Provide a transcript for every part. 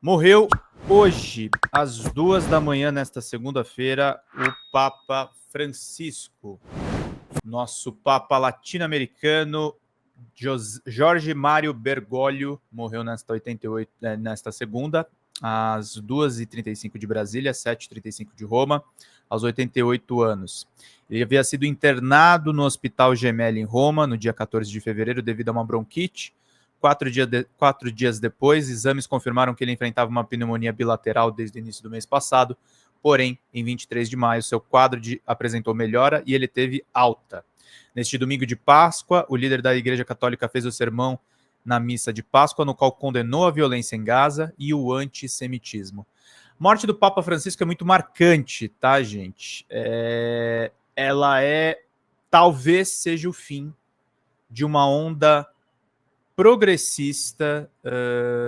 Morreu hoje, às 2 da manhã, nesta segunda-feira, o Papa Francisco. Nosso Papa latino-americano, Jorge Mário Bergoglio, morreu nesta segunda, às 2h35 de Brasília, 7h35 de Roma, aos 88 anos. Ele havia sido internado no Hospital Gemelli, em Roma, no dia 14 de fevereiro, devido a uma bronquite. 4 dias depois, exames confirmaram que ele enfrentava uma pneumonia bilateral desde o início do mês passado. Porém, em 23 de maio, seu quadro apresentou melhora e ele teve alta. Neste domingo de Páscoa, o líder da Igreja Católica fez o sermão na missa de Páscoa, no qual condenou a violência em Gaza e o antissemitismo. A morte do Papa Francisco é muito marcante, tá, gente? Talvez seja o fim de uma onda progressista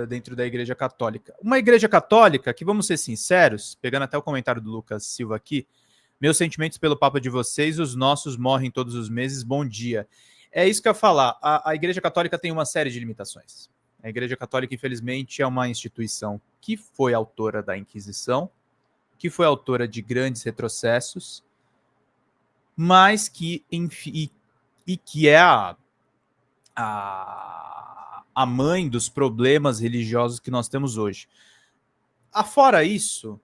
dentro da Igreja Católica. Uma Igreja Católica que, vamos ser sinceros, pegando até o comentário do Lucas Silva aqui, meus sentimentos pelo Papa de vocês, os nossos morrem todos os meses, bom dia. É isso que eu ia falar, a Igreja Católica tem uma série de limitações. A Igreja Católica, infelizmente, é uma instituição que foi autora da Inquisição, que foi autora de grandes retrocessos, mas que, enfim, e que é a mãe dos problemas religiosos que nós temos hoje. Afora isso,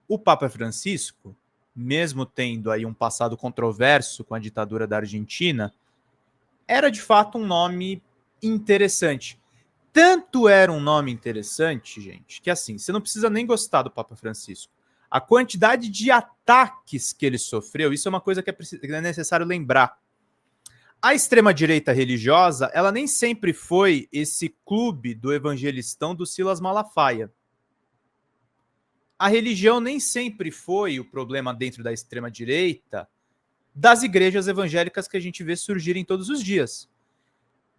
o Papa Francisco, mesmo tendo aí um passado controverso com a ditadura da Argentina, era de fato um nome interessante. Tanto era um nome interessante, gente, que assim, você não precisa nem gostar do Papa Francisco. A quantidade de ataques que ele sofreu, isso é uma coisa que é necessário lembrar. A extrema-direita religiosa, ela nem sempre foi esse clube do evangelistão do Silas Malafaia. A religião nem sempre foi o problema dentro da extrema-direita das igrejas evangélicas que a gente vê surgirem todos os dias.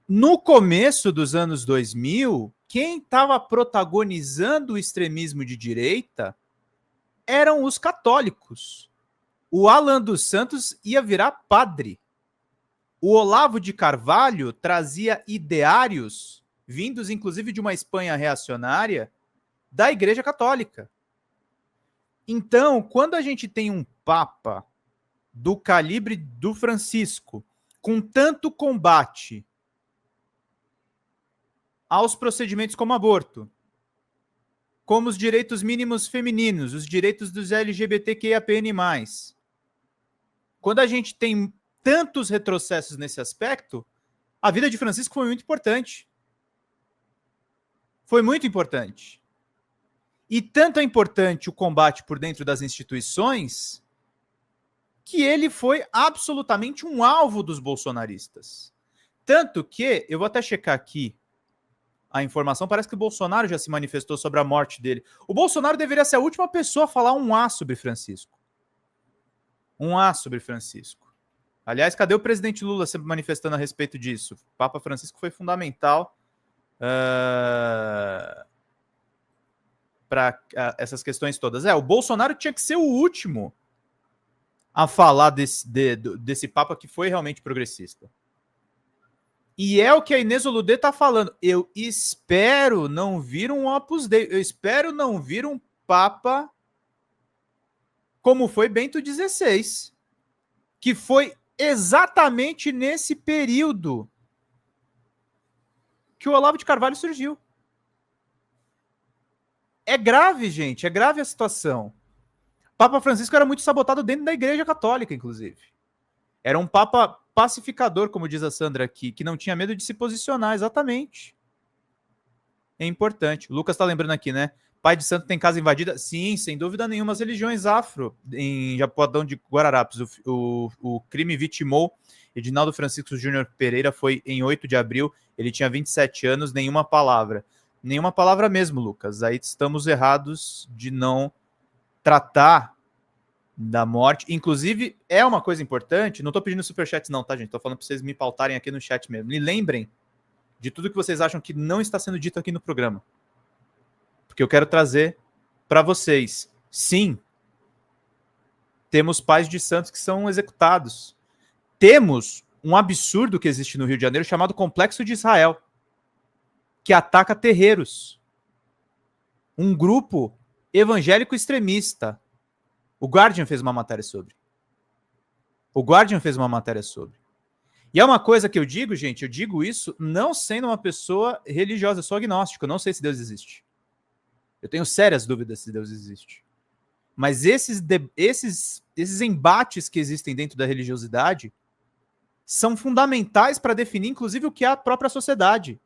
No começo dos anos 2000, quem estava protagonizando o extremismo de direita eram os católicos. O Alan dos Santos ia virar padre. O Olavo de Carvalho trazia ideários, vindos inclusive de uma Espanha reacionária, da Igreja Católica. Então, quando a gente tem um Papa do calibre do Francisco, com tanto combate aos procedimentos como aborto, como os direitos mínimos femininos, os direitos dos LGBTQIAPN+, quando a gente tem tantos retrocessos nesse aspecto, a vida de Francisco foi muito importante. Foi muito importante. E tanto é importante o combate por dentro das instituições que ele foi absolutamente um alvo dos bolsonaristas. Tanto que, eu vou até checar aqui a informação, parece que o Bolsonaro já se manifestou sobre a morte dele. O Bolsonaro deveria ser a última pessoa a falar um A sobre Francisco. Um A sobre Francisco. Aliás, cadê o presidente Lula se manifestando a respeito disso? O Papa Francisco foi fundamental para essas questões todas. O Bolsonaro tinha que ser o último a falar desse Papa que foi realmente progressista. E é o que a Inês Oludê está falando. Eu espero não vir um Opus Dei. Eu espero não vir um Papa como foi Bento XVI, que foi exatamente nesse período que o Olavo de Carvalho surgiu. É grave, gente, é grave a situação. O Papa Francisco era muito sabotado dentro da Igreja Católica, inclusive. Era um Papa pacificador, como diz a Sandra aqui, que não tinha medo de se posicionar, exatamente. É importante. O Lucas está lembrando aqui, né? Pai de santo tem casa invadida? Sim, sem dúvida nenhuma, as religiões afro, em Japoadão de Guararapes. O crime vitimou Edinaldo Francisco Júnior Pereira, foi em 8 de abril, ele tinha 27 anos, nenhuma palavra. Nenhuma palavra mesmo, Lucas. Aí estamos errados de não tratar da morte. Inclusive, é uma coisa importante, não estou pedindo superchats não, tá, gente? Estou falando para vocês me pautarem aqui no chat mesmo. Me lembrem de tudo que vocês acham que não está sendo dito aqui no programa. Porque eu quero trazer para vocês. Sim, temos pais de santos que são executados. Temos um absurdo que existe no Rio de Janeiro chamado Complexo de Israel, que ataca terreiros. um grupo evangélico extremista. O Guardian fez uma matéria sobre. E é uma coisa que eu digo, gente, eu digo isso não sendo uma pessoa religiosa, eu sou agnóstico, eu não sei se Deus existe. Eu tenho sérias dúvidas se Deus existe. Mas esses embates que existem dentro da religiosidade são fundamentais para definir, inclusive, o que é a própria sociedade.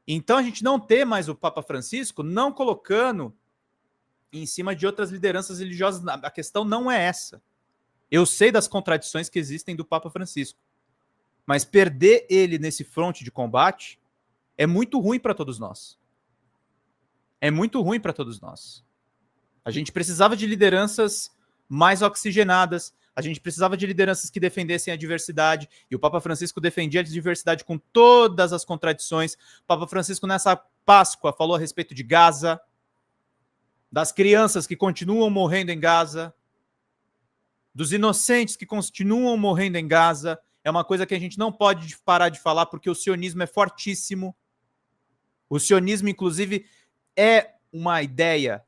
Então, a gente não ter mais o Papa Francisco não colocando em cima de outras lideranças religiosas. A questão não é essa. Eu sei das contradições que existem do Papa Francisco. Mas perder ele nesse fronte de combate é muito ruim para todos nós. A gente precisava de lideranças mais oxigenadas, a gente precisava de lideranças que defendessem a diversidade, e o Papa Francisco defendia a diversidade com todas as contradições. O Papa Francisco, nessa Páscoa, falou a respeito de Gaza, das crianças que continuam morrendo em Gaza, dos inocentes que continuam morrendo em Gaza. É uma coisa que a gente não pode parar de falar, porque o sionismo é fortíssimo. O sionismo, inclusive, é uma ideia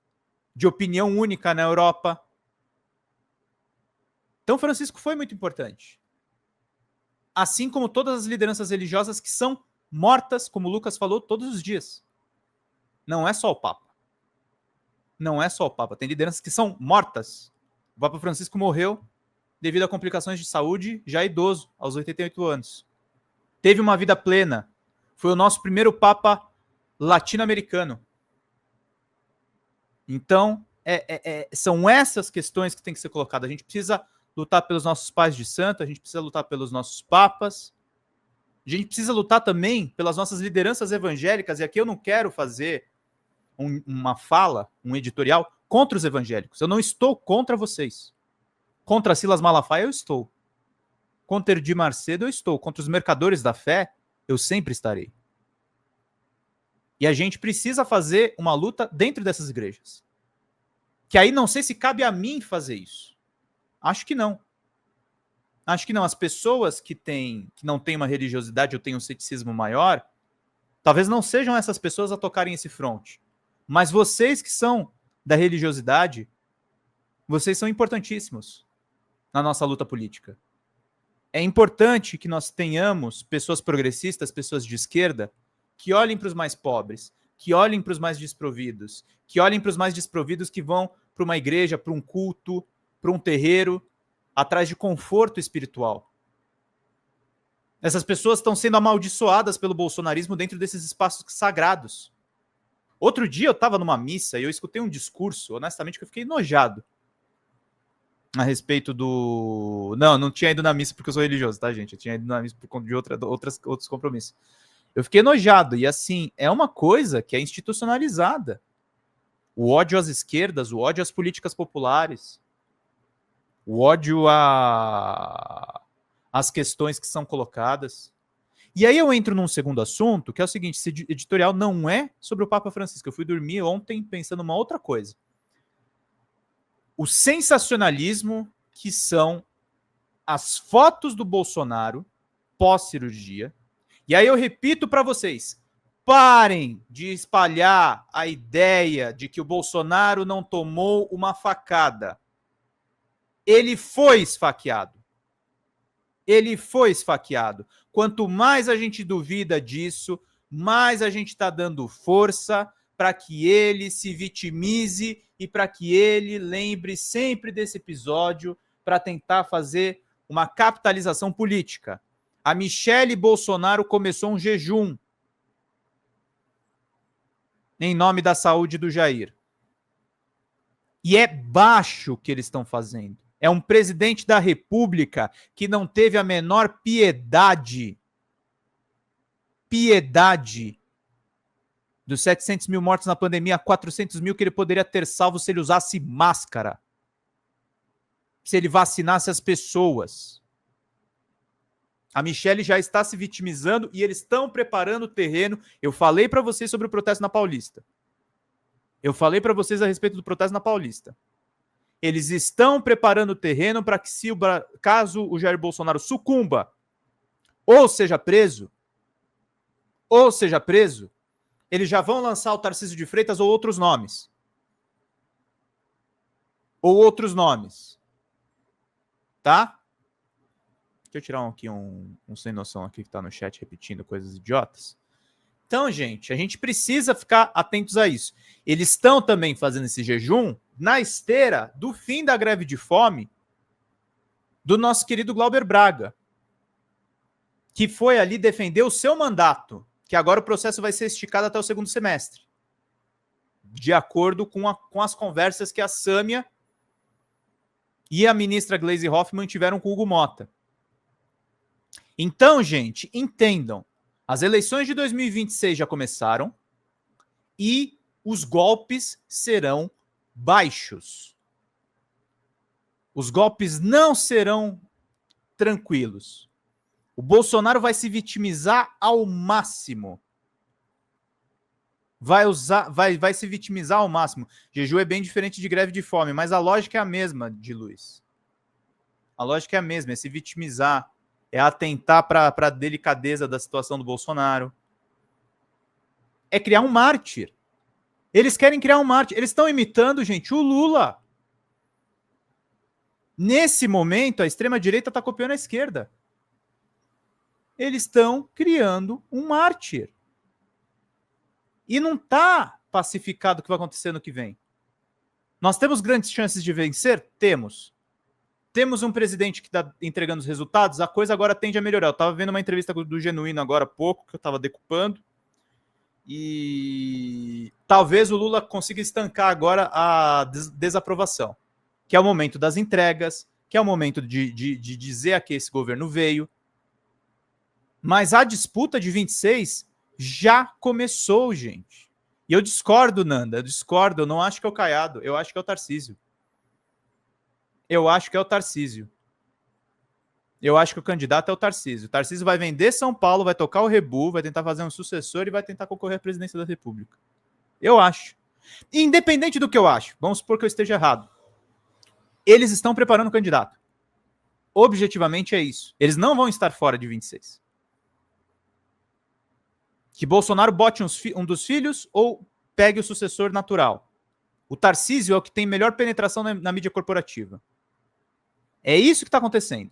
de opinião única na Europa. Então, Francisco foi muito importante. Assim como todas as lideranças religiosas que são mortas, como o Lucas falou, todos os dias. Não é só o Papa. Tem lideranças que são mortas. O Papa Francisco morreu devido a complicações de saúde, já idoso, aos 88 anos. Teve uma vida plena. Foi o nosso primeiro Papa latino-americano. Então, são essas questões que têm que ser colocadas. A gente precisa lutar pelos nossos pais de santo, a gente precisa lutar pelos nossos papas, a gente precisa lutar também pelas nossas lideranças evangélicas, e aqui eu não quero fazer uma fala, um editorial contra os evangélicos. Eu não estou contra vocês. Contra Silas Malafaia eu estou. Contra Edir Macedo eu estou. Contra os mercadores da fé eu sempre estarei. E a gente precisa fazer uma luta dentro dessas igrejas. Que aí não sei se cabe a mim fazer isso. Acho que não. As pessoas que não têm uma religiosidade ou têm um ceticismo maior, talvez não sejam essas pessoas a tocarem esse fronte. Mas vocês que são da religiosidade, vocês são importantíssimos na nossa luta política. É importante que nós tenhamos pessoas progressistas, pessoas de esquerda, que olhem para os mais pobres, que olhem para os mais desprovidos, que vão para uma igreja, para um culto, para um terreiro, atrás de conforto espiritual. Essas pessoas estão sendo amaldiçoadas pelo bolsonarismo dentro desses espaços sagrados. Outro dia eu estava numa missa e eu escutei um discurso, honestamente, que eu fiquei enojado a respeito do... Não tinha ido na missa porque eu sou religioso, tá, gente? Eu tinha ido na missa por conta de outros compromissos. Eu fiquei enojado. E, assim, é uma coisa que é institucionalizada. O ódio às esquerdas, o ódio às políticas populares, o ódio às questões que são colocadas. E aí eu entro num segundo assunto, que é o seguinte: esse editorial não é sobre o Papa Francisco. Eu fui dormir ontem pensando uma outra coisa. O sensacionalismo que são as fotos do Bolsonaro pós-cirurgia. E aí eu repito para vocês: parem de espalhar a ideia de que o Bolsonaro não tomou uma facada. Ele foi esfaqueado. Quanto mais a gente duvida disso, mais a gente está dando força para que ele se vitimize e para que ele lembre sempre desse episódio para tentar fazer uma capitalização política. A Michele Bolsonaro começou um jejum em nome da saúde do Jair. E é baixo o que eles estão fazendo. É um presidente da República que não teve a menor piedade dos 700 mil mortos na pandemia, 400 mil que ele poderia ter salvo se ele usasse máscara, se ele vacinasse as pessoas. A Michele já está se vitimizando e eles estão preparando o terreno. Eu falei para vocês sobre o protesto na Paulista. Eu falei para vocês a respeito do protesto na Paulista. Eles estão preparando o terreno para que, caso o Jair Bolsonaro sucumba ou seja preso, Eles já vão lançar o Tarcísio de Freitas ou outros nomes. Ou outros nomes. Tá? Deixa eu tirar aqui um sem noção aqui que tá no chat repetindo coisas idiotas. Então, gente, a gente precisa ficar atentos a isso. Eles estão também fazendo esse jejum na esteira do fim da greve de fome do nosso querido Glauber Braga, que foi ali defender o seu mandato, que agora o processo vai ser esticado até o segundo semestre, de acordo com as conversas que a Sâmia e a ministra Gleisi Hoffmann tiveram com o Hugo Mota. Então, gente, entendam. As eleições de 2026 já começaram e os golpes serão baixos. Os golpes não serão tranquilos. O Bolsonaro vai se vitimizar ao máximo. Vai se vitimizar ao máximo. Jejum é bem diferente de greve de fome, mas a lógica é a mesma, de Luiz. A lógica é a mesma, é se vitimizar, é atentar para a delicadeza da situação do Bolsonaro. É criar um mártir. Eles querem criar um mártir. Eles estão imitando, gente, o Lula. Nesse momento, a extrema-direita está copiando a esquerda. Eles estão criando um mártir. E não está pacificado o que vai acontecer no que vem. Nós temos grandes chances de vencer? Temos. Temos um presidente que está entregando os resultados, a coisa agora tende a melhorar. Eu estava vendo uma entrevista do Genuíno agora há pouco, que eu estava decupando, e talvez o Lula consiga estancar agora a desaprovação, que é o momento das entregas, que é o momento de dizer a que esse governo veio. Mas a disputa de 26 já começou, gente. E eu discordo, Nanda, eu não acho que é o Caiado, eu acho que é o Tarcísio. Eu acho que é o Tarcísio. Eu acho que o candidato é o Tarcísio. O Tarcísio vai vender São Paulo, vai tocar o rebu, vai tentar fazer um sucessor e vai tentar concorrer à presidência da República. Eu acho. Independente do que eu acho, vamos supor que eu esteja errado. Eles estão preparando o candidato. Objetivamente é isso. Eles não vão estar fora de 26. Que Bolsonaro bote um dos filhos ou pegue o sucessor natural. O Tarcísio é o que tem melhor penetração na mídia corporativa. É isso que está acontecendo.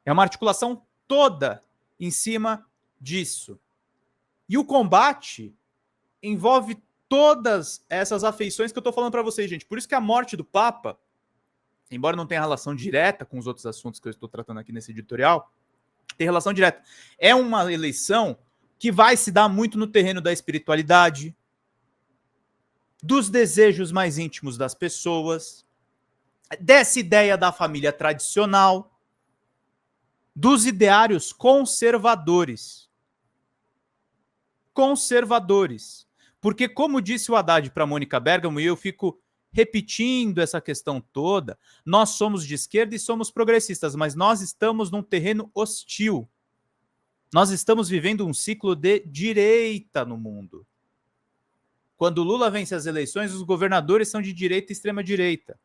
É uma articulação toda em cima disso. E o combate envolve todas essas afeições que eu estou falando para vocês, gente. Por isso que a morte do Papa, embora não tenha relação direta com os outros assuntos que eu estou tratando aqui nesse editorial, tem relação direta. É uma eleição que vai se dar muito no terreno da espiritualidade, dos desejos mais íntimos das pessoas, dessa ideia da família tradicional, dos ideários conservadores. Conservadores. Porque, como disse o Haddad para Mônica Bergamo, e eu fico repetindo essa questão toda, nós somos de esquerda e somos progressistas, mas nós estamos num terreno hostil. Nós estamos vivendo um ciclo de direita no mundo. Quando Lula vence as eleições, os governadores são de direita e extrema-direita.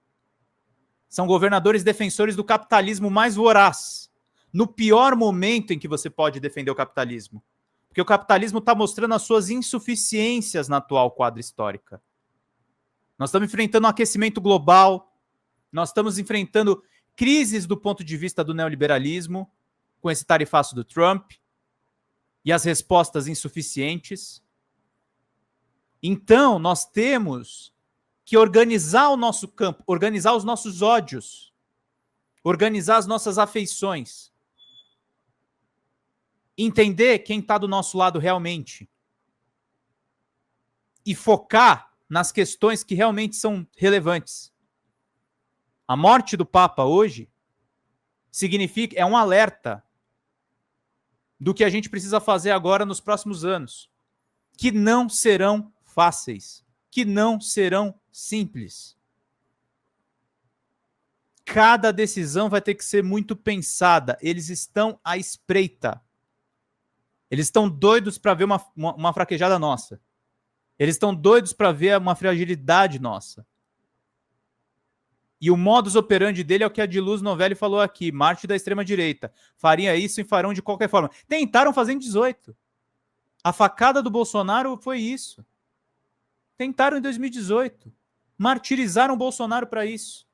São governadores defensores do capitalismo mais voraz. No pior momento em que você pode defender o capitalismo. Porque o capitalismo está mostrando as suas insuficiências na atual quadra histórica. Nós estamos enfrentando um aquecimento global, nós estamos enfrentando crises do ponto de vista do neoliberalismo, com esse tarifaço do Trump, e as respostas insuficientes. Então, nós temos que organizar o nosso campo, organizar os nossos ódios, organizar as nossas afeições, entender quem está do nosso lado realmente e focar nas questões que realmente são relevantes. A morte do Papa hoje é um alerta do que a gente precisa fazer agora nos próximos anos, que não serão fáceis, que não serão simples. Cada decisão vai ter que ser muito pensada. Eles estão à espreita. Eles estão doidos para ver uma fraquejada nossa. Eles estão doidos para ver uma fragilidade nossa. E o modus operandi dele é o que a Diluz Novelli falou aqui, Marte da extrema-direita. Faria isso e farão de qualquer forma. Tentaram fazer em 18. A facada do Bolsonaro foi isso. Tentaram em 2018. Martirizaram o Bolsonaro para isso.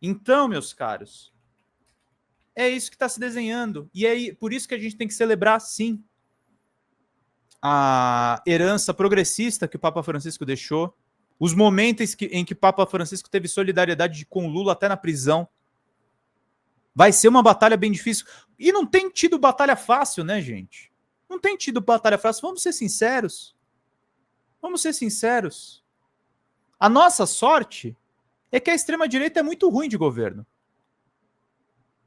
Então, meus caros, é isso que está se desenhando. E é por isso que a gente tem que celebrar, sim, a herança progressista que o Papa Francisco deixou, os momentos em que o Papa Francisco teve solidariedade com Lula até na prisão. Vai ser uma batalha bem difícil. E não tem tido batalha fácil, né, gente? Não tem tido batalha fácil. Vamos ser sinceros. Vamos ser sinceros. A nossa sorte é que a extrema-direita é muito ruim de governo.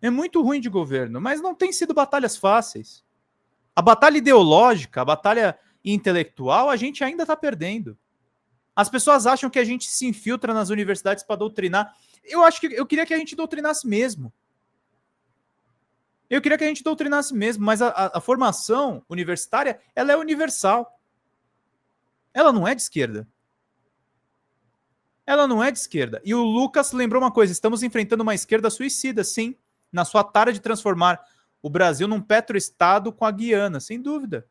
É muito ruim de governo, mas não tem sido batalhas fáceis. A batalha ideológica, a batalha intelectual, a gente ainda está perdendo. As pessoas acham que a gente se infiltra nas universidades para doutrinar. Eu queria que a gente doutrinasse mesmo. Eu queria que a gente doutrinasse mesmo, mas a formação universitária, ela é universal. Ela não é de esquerda. Ela não é de esquerda. E o Lucas lembrou uma coisa, estamos enfrentando uma esquerda suicida, sim, na sua tara de transformar o Brasil num petroestado com a Guiana, sem dúvida.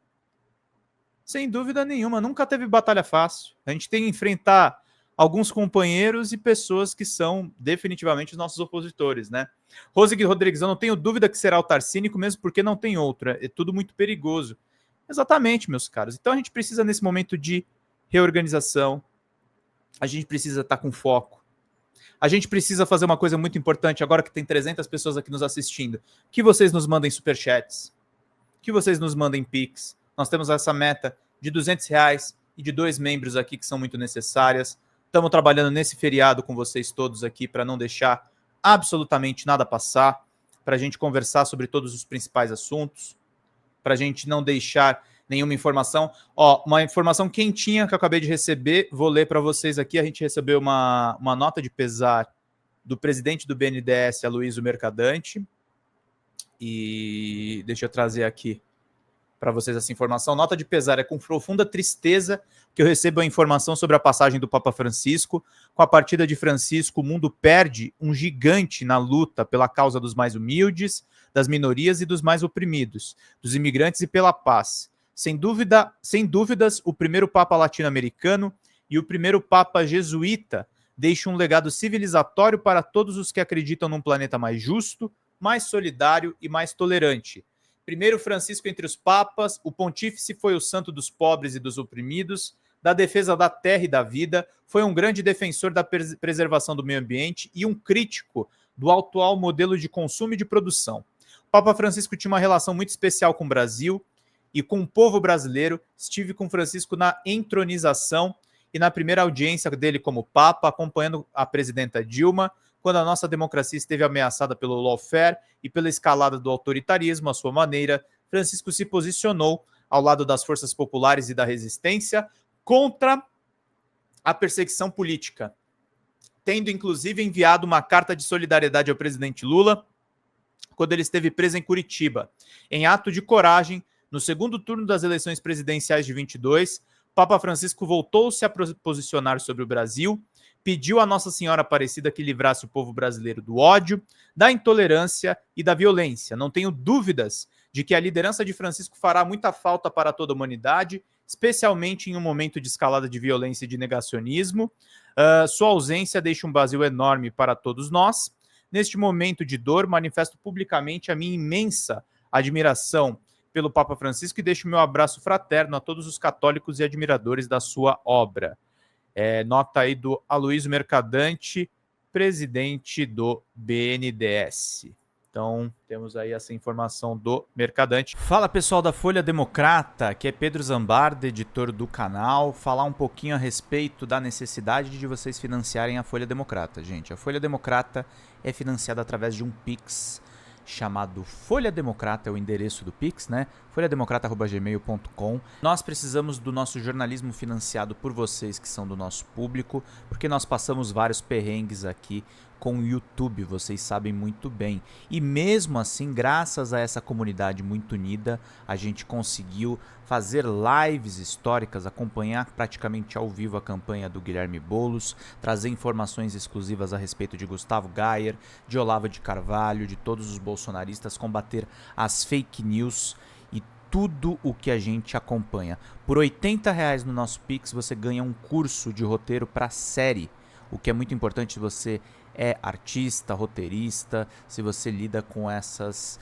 Sem dúvida nenhuma, nunca teve batalha fácil. A gente tem que enfrentar alguns companheiros e pessoas que são definitivamente os nossos opositores, né? Rosig Rodrigues, eu não tenho dúvida que será o Tarcínico, mesmo porque não tem outra. É tudo muito perigoso. Exatamente, meus caros. Então a gente precisa, nesse momento de reorganização, a gente precisa estar com foco. A gente precisa fazer uma coisa muito importante, agora que tem 300 pessoas aqui nos assistindo, que vocês nos mandem superchats, que vocês nos mandem pix. Nós temos essa meta de R$200 e de 2 membros aqui que são muito necessárias. Estamos trabalhando nesse feriado com vocês todos aqui para não deixar absolutamente nada passar, para a gente conversar sobre todos os principais assuntos, para a gente não deixar nenhuma informação. Ó, uma informação quentinha que eu acabei de receber, vou ler para vocês aqui. A gente recebeu uma nota de pesar do presidente do BNDES, Aloysio Mercadante. E deixa eu trazer aqui para vocês essa informação. Nota de pesar: é com profunda tristeza que eu recebo a informação sobre a passagem do Papa Francisco. Com a partida de Francisco, o mundo perde um gigante na luta pela causa dos mais humildes, das minorias e dos mais oprimidos, dos imigrantes e pela paz. Sem dúvidas, o primeiro Papa latino-americano e o primeiro Papa jesuíta deixam um legado civilizatório para todos os que acreditam num planeta mais justo, mais solidário e mais tolerante. Primeiro Francisco entre os papas, o pontífice foi o santo dos pobres e dos oprimidos, da defesa da terra e da vida, foi um grande defensor da preservação do meio ambiente e um crítico do atual modelo de consumo e de produção. O Papa Francisco tinha uma relação muito especial com o Brasil e com o povo brasileiro. Estive com Francisco na entronização e na primeira audiência dele como Papa, acompanhando a presidenta Dilma, quando a nossa democracia esteve ameaçada pelo lawfare e pela escalada do autoritarismo à sua maneira. Francisco se posicionou ao lado das forças populares e da resistência contra a perseguição política, tendo inclusive enviado uma carta de solidariedade ao presidente Lula quando ele esteve preso em Curitiba. Em ato de coragem, no segundo turno das eleições presidenciais de 22, Papa Francisco voltou-se a posicionar sobre o Brasil, pediu a Nossa Senhora Aparecida que livrasse o povo brasileiro do ódio, da intolerância e da violência. Não tenho dúvidas de que a liderança de Francisco fará muita falta para toda a humanidade, especialmente em um momento de escalada de violência e de negacionismo. Sua ausência deixa um vazio enorme para todos nós. Neste momento de dor, manifesto publicamente a minha imensa admiração pelo Papa Francisco e deixo meu abraço fraterno a todos os católicos e admiradores da sua obra. Nota aí do Aloysio Mercadante, presidente do BNDES. Então, temos aí essa informação do Mercadante. Fala, pessoal da Folha Democrata, aqui é Pedro Zambarda, editor do canal. Falar um pouquinho a respeito da necessidade de vocês financiarem a Folha Democrata, gente. A Folha Democrata é financiada através de um Pix chamado Folha Democrata, é o endereço do Pix, né? folhademocrata@gmail.com. Nós precisamos do nosso jornalismo financiado por vocês que são do nosso público, porque nós passamos vários perrengues aqui com o YouTube, vocês sabem muito bem. E mesmo assim, graças a essa comunidade muito unida, a gente conseguiu fazer lives históricas, acompanhar praticamente ao vivo a campanha do Guilherme Boulos, trazer informações exclusivas a respeito de Gustavo Gayer, de Olavo de Carvalho, de todos os bolsonaristas, combater as fake news e tudo o que a gente acompanha. Por R$ 80 no nosso Pix, você ganha um curso de roteiro para série, o que é muito importante se você é artista, roteirista, se você lida com essas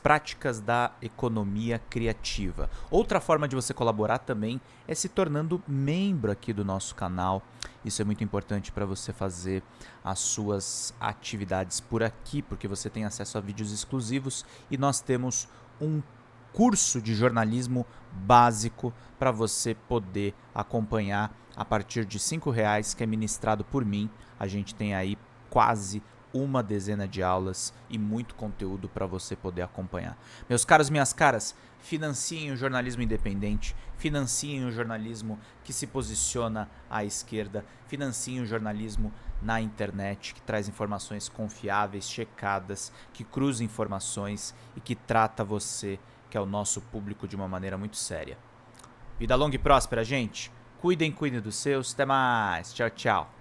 práticas da economia criativa. Outra forma de você colaborar também é se tornando membro aqui do nosso canal. Isso é muito importante para você fazer as suas atividades por aqui, porque você tem acesso a vídeos exclusivos e nós temos um curso de jornalismo básico para você poder acompanhar a partir de R$ 5, que é ministrado por mim. A gente tem aí quase uma dezena de aulas e muito conteúdo para você poder acompanhar. Meus caros, minhas caras, financiem o jornalismo independente, financiem o jornalismo que se posiciona à esquerda, financiem o jornalismo na internet, que traz informações confiáveis, checadas, que cruza informações e que trata você, que é o nosso público, de uma maneira muito séria. Vida longa e próspera, gente. Cuidem dos seus. Até mais. Tchau, tchau.